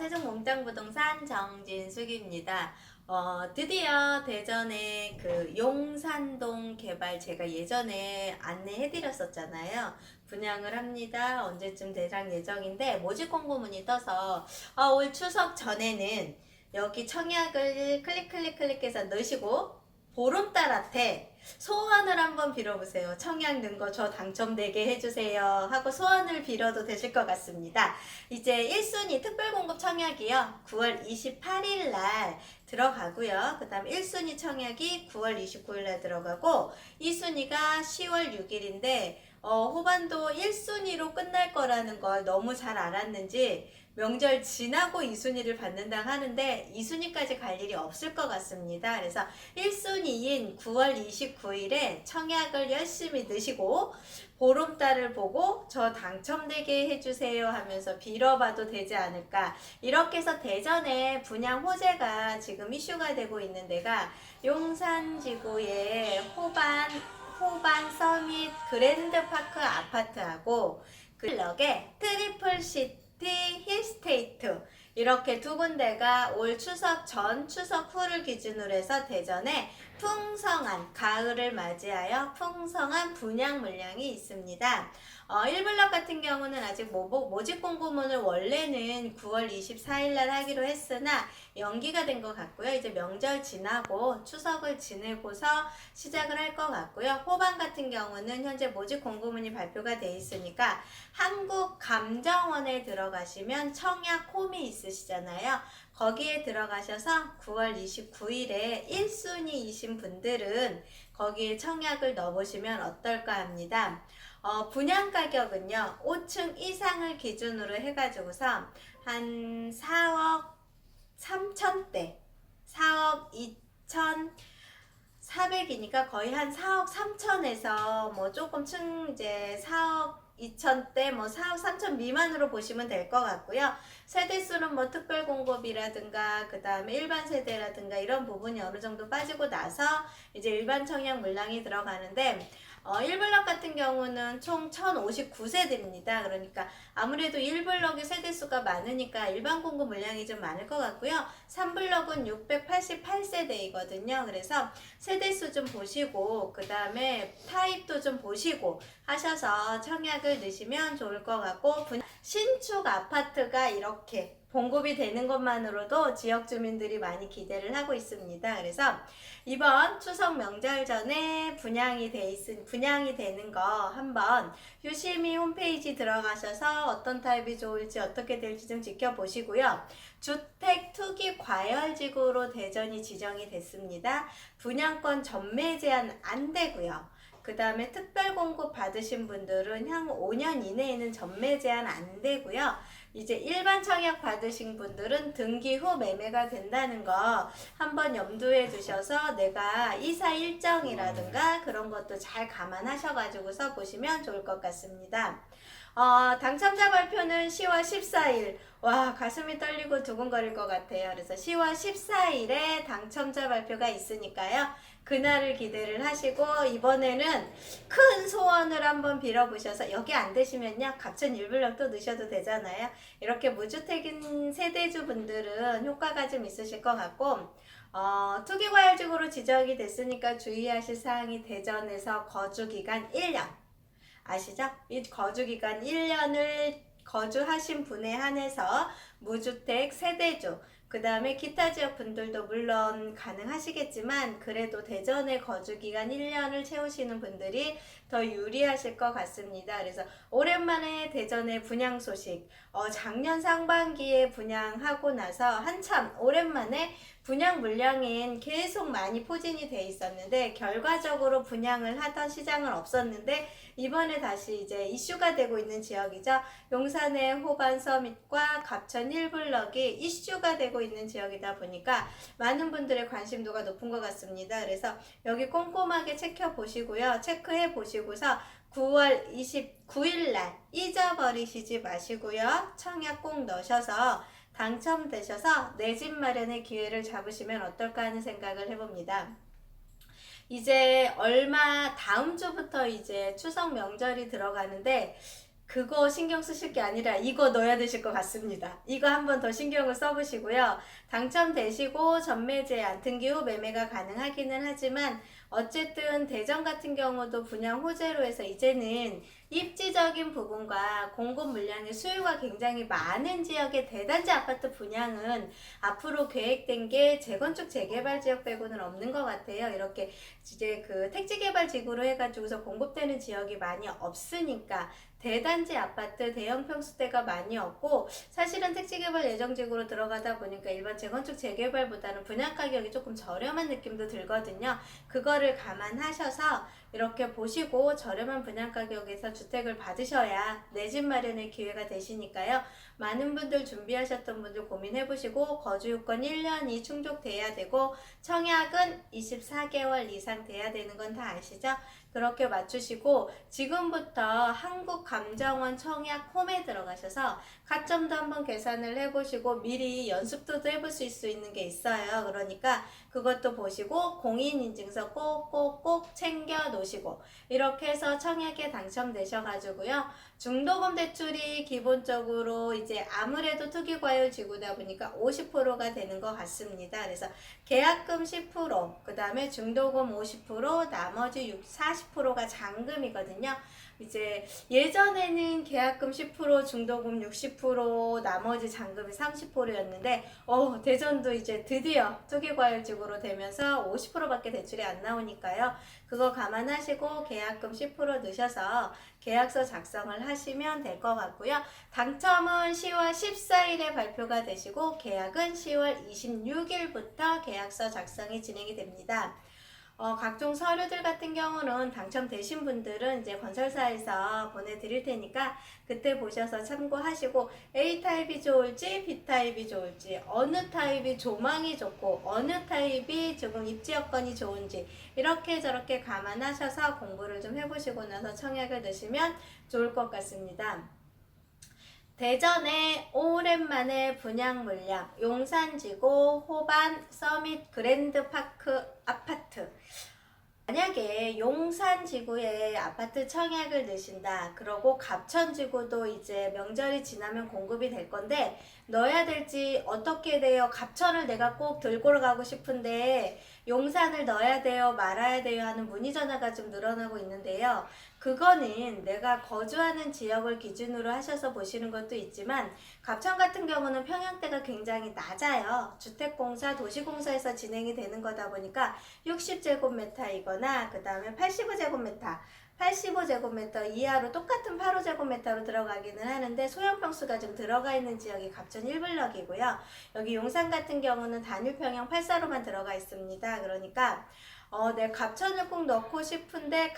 세종 몽땅부동산 정진숙입니다. 드디어 대전에 그 용산동 개발 제가 예전에 안내해드렸었잖아요. 분양을 합니다. 언제쯤 대상 예정인데 모집 공고문이 떠서 올 추석 전에는 여기 청약을 클릭해서 넣으시고 보름달한테 소원을 한번 빌어보세요. 청약 넣은 거 저 당첨되게 해주세요 하고 소원을 빌어도 되실 것 같습니다. 이제 1순위 특별공급 청약이요 9월 28일 날 들어가고요. 그 다음 1순위 청약이 9월 29일 날 들어가고 2순위가 10월 6일인데 호반도 1순위로 끝날 거라는 걸 너무 잘 알았는지 명절 지나고 2순위를 받는다 하는데 2순위까지 갈 일이 없을 것 같습니다. 그래서 1순위인 9월 29일에 청약을 열심히 넣으시고 보름달을 보고 저 당첨되게 해주세요 하면서 빌어봐도 되지 않을까. 이렇게 해서 대전에 분양 호재가 지금 이슈가 되고 있는 데가 용산지구의 호반 서밋 그랜드파크 아파트하고 클럭의 트리플시티 힐스테이트 이렇게 두 군데가 올 추석 전 추석 후를 기준으로 해서 대전에 풍성한 가을을 맞이하여 풍성한 분양 물량이 있습니다. 1블럭 같은 경우는 아직 모집 공고문을 원래는 9월 24일 날 하기로 했으나 연기가 된 것 같고요. 이제 명절 지나고 추석을 지내고서 시작을 할 것 같고요. 호반 같은 경우는 현재 모집 공고문이 발표가 돼 있으니까 한국감정원에 들어가시면 청약 홈이 있으시잖아요. 거기에 들어가셔서 9월 29일에 1순위이신 분들은 거기에 청약을 넣어보시면 어떨까 합니다. 분양 가격은요 5층 이상을 기준으로 해가지고서 한 4억 3천대 4억 2천 400이니까 거의 한 4억 3천에서 뭐 조금 이제 4억 2천대 뭐 4억 3천 미만으로 보시면 될 것 같고요. 세대수는 뭐 특별공급이라든가 그 다음에 일반 세대라든가 이런 부분이 어느 정도 빠지고 나서 이제 일반 청약 물량이 들어가는데 1블럭 같은 경우는 총 1059세대입니다. 그러니까 아무래도 1블럭의 세대수가 많으니까 일반 공급 물량이 좀 많을 것 같고요. 3블럭은 688세대이거든요. 그래서 세대수 좀 보시고 그 다음에 타입도 좀 보시고 하셔서 청약을 넣으시면 좋을 것 같고 신축 아파트가 이렇게 공급이 되는 것만으로도 지역 주민들이 많이 기대를 하고 있습니다. 그래서 이번 추석 명절 전에 분양이 되는 거 한번 유심히 홈페이지 들어가셔서 어떤 타입이 좋을지 어떻게 될지 좀 지켜보시고요. 주택 투기 과열지구로 대전이 지정이 됐습니다. 분양권 전매 제한 안 되고요. 그 다음에 특별공급 받으신 분들은 향후 5년 이내에는 전매 제한 안 되고요. 이제 일반 청약 받으신 분들은 등기 후 매매가 된다는 거 한번 염두에 두셔서 내가 이사 일정이라든가 그런 것도 잘 감안하셔가지고서 보시면 좋을 것 같습니다. 당첨자 발표는 10월 14일. 와, 가슴이 떨리고 두근거릴 것 같아요. 그래서 10월 14일에 당첨자 발표가 있으니까요. 그날을 기대를 하시고 이번에는 큰 소원을 한번 빌어보셔서 여기 안 되시면요. 갑천 1블럭도 넣으셔도 되잖아요. 이렇게 무주택인 세대주분들은 효과가 좀 있으실 것 같고 투기과열지구로 지정이 됐으니까 주의하실 사항이 대전에서 거주기간 1년 아시죠? 이 거주기간 1년을 거주하신 분에 한해서 무주택 세대주 그 다음에 기타 지역 분들도 물론 가능하시겠지만 그래도 대전에 거주기간 1년을 채우시는 분들이 더 유리하실 것 같습니다. 그래서 오랜만에 대전의 분양 소식 작년 상반기에 분양하고 나서 한참 오랜만에 분양 물량엔 계속 많이 포진이 돼 있었는데 결과적으로 분양을 하던 시장은 없었는데 이번에 다시 이제 이슈가 되고 있는 지역이죠. 용산의 호반 서밋과 갑천 1블럭이 이슈가 되고 있는 지역이다 보니까 많은 분들의 관심도가 높은 것 같습니다. 그래서 여기 꼼꼼하게 체크해 보시고서 9월 29일 날 잊어버리시지 마시고요. 청약 꼭 넣으셔서 당첨되셔서 내 집 마련의 기회를 잡으시면 어떨까 하는 생각을 해봅니다. 이제 다음 주부터 이제 추석 명절이 들어가는데 그거 신경 쓰실 게 아니라 이거 넣어야 되실 것 같습니다. 이거 한번 더 신경을 써보시고요. 당첨되시고 전매제 안 등기 후 매매가 가능하기는 하지만 어쨌든 대전 같은 경우도 분양 호재로 해서 이제는 입지적인 부분과 공급 물량의 수요가 굉장히 많은 지역의 대단지 아파트 분양은 앞으로 계획된 게 재건축 재개발 지역 빼고는 없는 것 같아요. 이렇게 이제 그 택지 개발 지구로 해가지고서 공급되는 지역이 많이 없으니까 대단지 아파트 대형 평수대가 많이 없고 사실은 택지개발 예정지구로 들어가다 보니까 일반 재건축 재개발보다는 분양 가격이 조금 저렴한 느낌도 들거든요. 그거를 감안하셔서 이렇게 보시고 저렴한 분양 가격에서 주택을 받으셔야 내 집 마련의 기회가 되시니까요. 많은 분들 준비하셨던 분들 고민해보시고 거주요건 1년이 충족돼야 되고 청약은 24개월 이상 돼야 되는 건 다 아시죠? 그렇게 맞추시고 지금부터 한국감정원 청약 홈에 들어가셔서 가점도 한번 계산을 해보시고 미리 연습도 해볼 수 있는 게 있어요. 그러니까 그것도 보시고 공인인증서 꼭꼭꼭 챙겨 놓으시고 이렇게 해서 청약에 당첨되셔가지고요. 중도금 대출이 기본적으로 이제 아무래도 투기과열 지구다 보니까 50%가 되는 것 같습니다. 그래서 계약금 10%, 그 다음에 중도금 50%, 나머지 40%가 잔금이거든요. 이제 예전에는 계약금 10%, 중도금 60%, 나머지 잔금이 30%였는데 대전도 이제 드디어 투기과열지구로 되면서 50%밖에 대출이 안 나오니까요. 그거 감안하시고 계약금 10% 넣으셔서 계약서 작성을 하시면 될 것 같고요. 당첨은 10월 14일에 발표가 되시고 계약은 10월 26일부터 계약서 작성이 진행이 됩니다. 각종 서류들 같은 경우는 당첨되신 분들은 이제 건설사에서 보내드릴 테니까 그때 보셔서 참고하시고 A타입이 좋을지 B타입이 좋을지 어느 타입이 조망이 좋고 어느 타입이 조금 입지 여건이 좋은지 이렇게 저렇게 감안하셔서 공부를 좀 해보시고 나서 청약을 넣으시면 좋을 것 같습니다. 대전에 오랜만에 분양 물량 용산지구 호반 서밋 그랜드파크 아파트 만약에 용산지구에 아파트 청약을 넣으신다. 그러고 갑천지구도 이제 명절이 지나면 공급이 될 건데 넣어야 될지 어떻게 돼요? 갑천을 내가 꼭 들고 가고 싶은데 용산을 넣어야 돼요? 말아야 돼요? 하는 문의 전화가 좀 늘어나고 있는데요. 그거는 내가 거주하는 지역을 기준으로 하셔서 보시는 것도 있지만 갑천 같은 경우는 평형대가 굉장히 낮아요. 주택공사, 도시공사에서 진행이 되는 거다 보니까 60제곱미터이거나 그 다음에 85제곱미터 이하로 똑같은 85제곱미터로 들어가기는 하는데 소형평수가 좀 들어가 있는 지역이 갑천 1블럭이고요. 여기 용산 같은 경우는 단일평형 8사로만 들어가 있습니다. 그러니까 내 갑천을 꼭 넣고 싶은데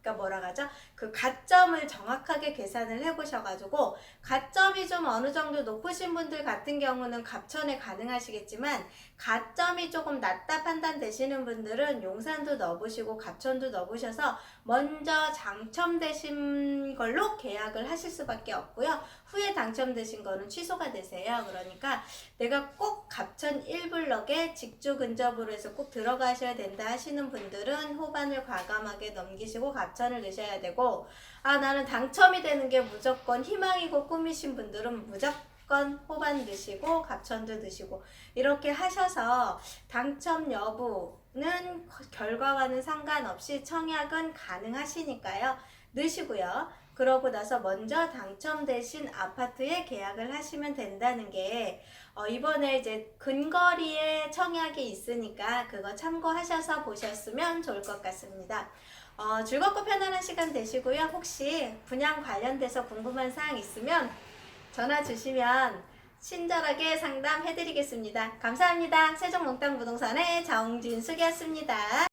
그러니까 뭐라 하죠? 그 가점을 정확하게 계산을 해보셔가지고 가점이 좀 어느 정도 높으신 분들 같은 경우는 갑천에 가능하시겠지만 가점이 조금 낮다 판단되시는 분들은 용산도 넣어보시고 갑천도 넣어보셔서 먼저 당첨되신 걸로 계약을 하실 수밖에 없고요. 후에 당첨되신 거는 취소가 되세요. 그러니까 내가 꼭 갑천 1블럭에 직주 근접으로 해서 꼭 들어가셔야 된다 하시는 분들은 호반을 과감하게 넘기시고 갑천을 넣으셔야 되고 나는 당첨이 되는 게 무조건 희망이고 꿈이신 분들은 무조건 호반 넣으시고 갑천도 넣으시고 이렇게 하셔서 당첨 여부는 결과와는 상관없이 청약은 가능하시니까요. 넣으시고요. 그러고 나서 먼저 당첨되신 아파트에 계약을 하시면 된다는 게 이번에 이제 근거리에 청약이 있으니까 그거 참고하셔서 보셨으면 좋을 것 같습니다. 즐겁고 편안한 시간 되시고요. 혹시 분양 관련돼서 궁금한 사항 있으면 전화 주시면 친절하게 상담해드리겠습니다. 감사합니다. 세종몽땅부동산의 정진숙이었습니다.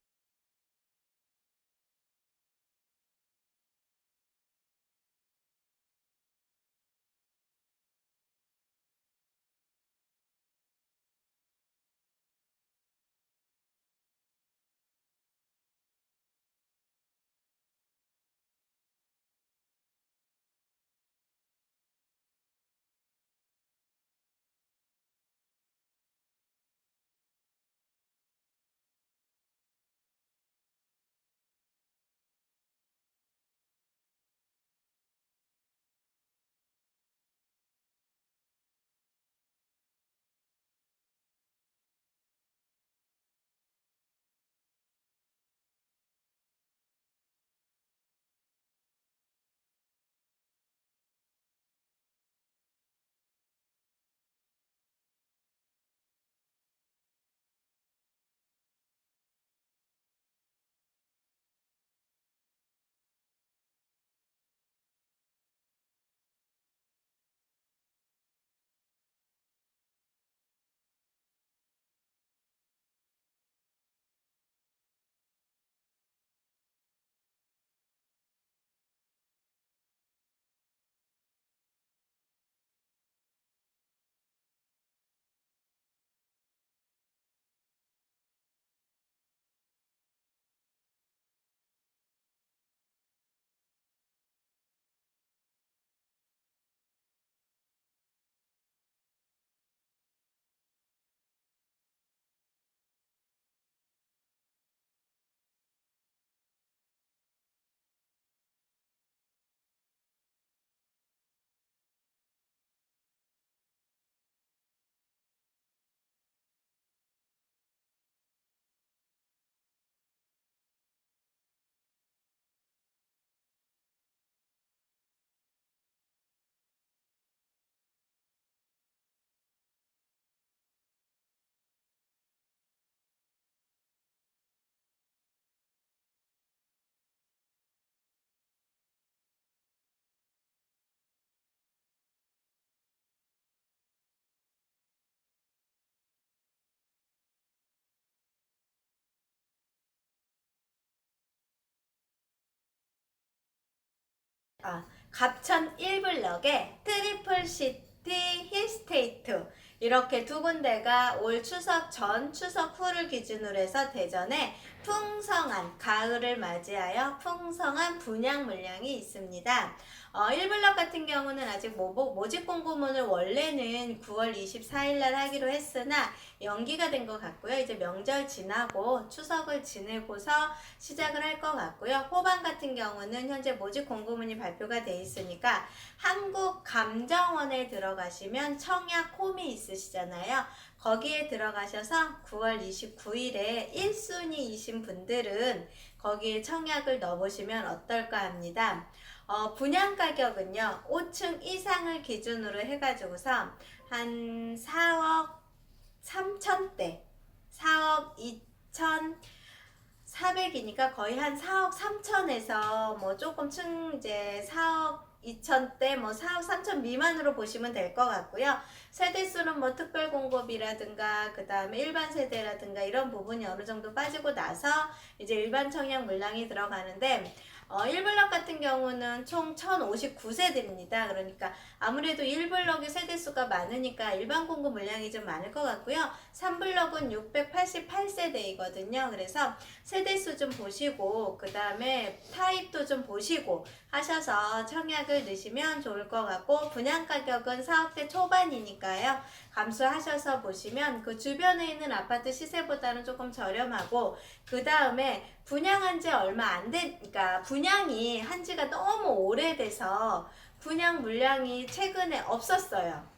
갑천 1블럭에 트리플 시티 힐스테이트 이렇게 두 군데가 올 추석 전 추석 후를 기준으로 해서 대전에 풍성한 가을을 맞이하여 풍성한 분양 물량이 있습니다. 1블럭 같은 경우는 아직 모집 공고문을 원래는 9월 24일 날 하기로 했으나 연기가 된 것 같고요. 이제 명절 지나고 추석을 지내고서 시작을 할 것 같고요. 호반 같은 경우는 현재 모집 공고문이 발표가 돼 있으니까 한국감정원에 들어가시면 청약 홈이 있으시잖아요. 거기에 들어가셔서 9월 29일에 1순위이신 분들은 거기에 청약을 넣어보시면 어떨까 합니다. 분양 가격은요, 5층 이상을 기준으로 해가지고서 한 4억 3천대, 4억 2천 400이니까 거의 한 4억 3천에서 뭐 조금 이제 4억 2천대 뭐 4억 3천 미만으로 보시면 될 것 같고요. 세대수는 뭐 특별공급이라든가 그 다음에 일반 세대라든가 이런 부분이 어느 정도 빠지고 나서 이제 일반 청약 물량이 들어가는데 1블럭 같은 경우는 총 1059세대입니다. 그러니까 아무래도 1블럭의 세대수가 많으니까 일반 공급 물량이 좀 많을 것 같고요. 3블럭은 688세대이거든요. 그래서 세대수 좀 보시고 그 다음에 타입도 좀 보시고 하셔서 청약을 넣으시면 좋을 것 같고 분양 가격은 4억대 초반이니까요. 감수하셔서 보시면 그 주변에 있는 아파트 시세보다는 조금 저렴하고 그 다음에 분양한 지 얼마 안 그러니까 분양이 한 지가 너무 오래돼서 분양 물량이 최근에 없었어요.